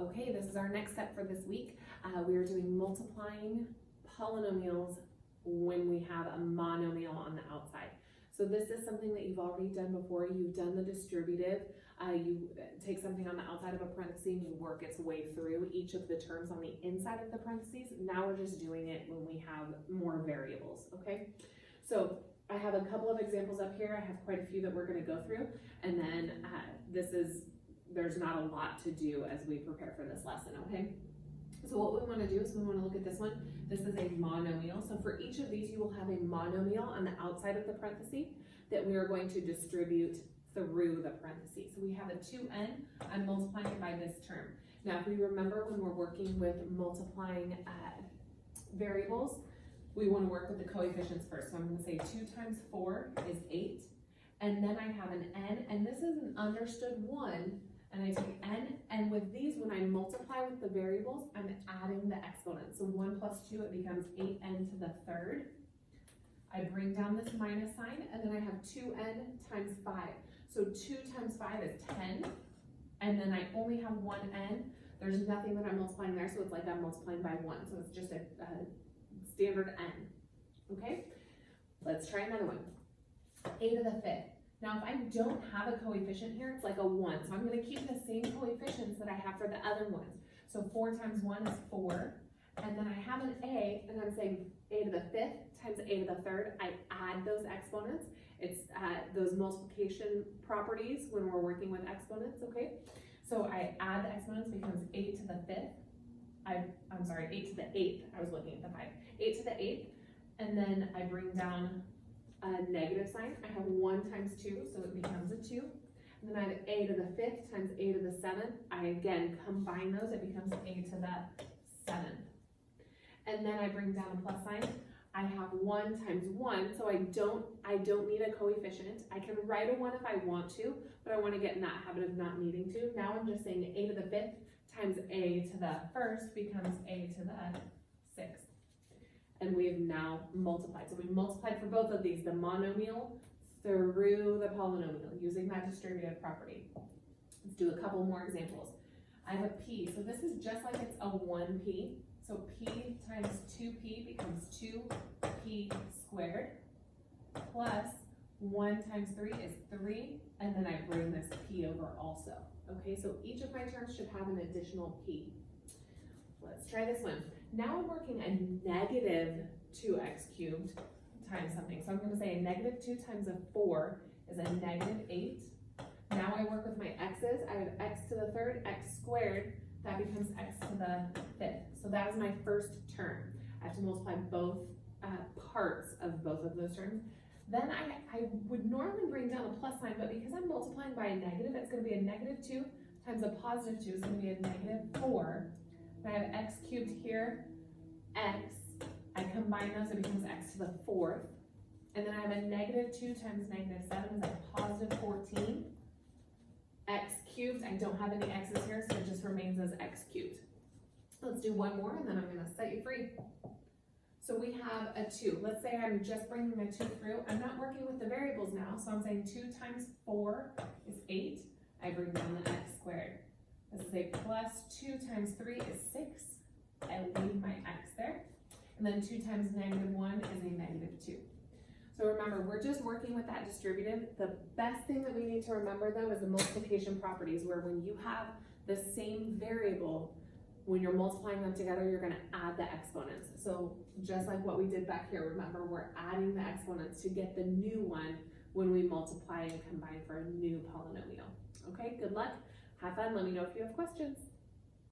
Okay, this is our next step for this week. We are doing multiplying polynomials when we have a monomial on the outside. So this is something that you've already done before. You've done the distributive. You take something on the outside of a parenthesis and you work its way through each of the terms on the inside of the parentheses. Now we're just doing it when we have more variables, okay? So I have a couple of examples up here. I have quite a few that we're going to go through, and then there's not a lot to do as we prepare for this lesson, okay? So what we want to do is we want to look at this one. This is a monomial. So for each of these, you will have a monomial on the outside of the parenthesis that we are going to distribute through the parentheses. So we have a 2n. I'm multiplying it by this term. Now, if we remember when we're working with multiplying variables, we want to work with the coefficients first. So I'm going to say 2 times 4 is 8. And then I have an n, and this is an understood 1. And I take n, and with these, when I multiply with the variables, I'm adding the exponents. So 1 plus 2, it becomes 8n to the third. I bring down this minus sign, and then I have 2n times 5. So 2 times 5 is 10, and then I only have 1n. There's nothing that I'm multiplying there, so it's like I'm multiplying by 1. So it's just a standard n, okay? Let's try another one. A to the 5th. Now, if I don't have a coefficient here, it's like a 1. So I'm going to keep the same coefficients that I have for the other ones. So 4 times 1 is 4. And then I have an a, and I'm saying a to the 5th times a to the 3rd. I add those exponents. It's those multiplication properties when we're working with exponents, okay? So I add the exponents, becomes 8 to the 5th. I'm sorry, 8 to the 8th. I was looking at the 5. 8 to the 8th. And then I bring down a negative sign. I have 1 times 2, so it becomes a 2. And then I have a to the 5th times a to the 7th. I again combine those, it becomes a to the 7th. And then I bring down a plus sign. I have 1 times 1, so I don't need a coefficient. I can write a 1 if I want to, but I want to get in that habit of not needing to. Now I'm just saying a to the 5th times a to the 1st becomes a to the 6th. And we have now multiplied. So we multiplied for both of these, the monomial through the polynomial, using that distributive property. Let's do a couple more examples. I have a p, so this is just like it's a 1p. So p times 2p becomes 2p squared, plus 1 times 3 is 3, and then I bring this p over also. Okay, so each of my terms should have an additional p. Let's try this one. Now I'm working a negative 2x cubed times something. So I'm going to say a negative 2 times a 4 is a negative 8. Now I work with my x's. I have x to the 3rd, x squared. That becomes x to the 5th. So that is my first term. I have to multiply both parts of both of those terms. Then I would normally bring down a plus sign, but because I'm multiplying by a negative, it's going to be a negative 2 times a positive 2 is going to be a negative 4. I have x cubed here, x. I combine those, it becomes x to the 4th. And then I have a negative 2 times negative 7 is a positive 14. X cubed, I don't have any x's here, so it just remains as x cubed. Let's do one more, and then I'm going to set you free. So we have a 2. Let's say I'm just bringing my 2 through. I'm not working with the variables now, so I'm saying 2 times 4 is 8. I bring down the x squared. This is a plus 2 times 3 is 6. I leave my x there. And then 2 times negative 1 is a negative 2. So remember, we're just working with that distributive. The best thing that we need to remember, though, is the multiplication properties, where when you have the same variable, when you're multiplying them together, you're going to add the exponents. So just like what we did back here, remember, we're adding the exponents to get the new one when we multiply and combine for a new polynomial. Okay, good luck. Have fun. Let me know if you have questions.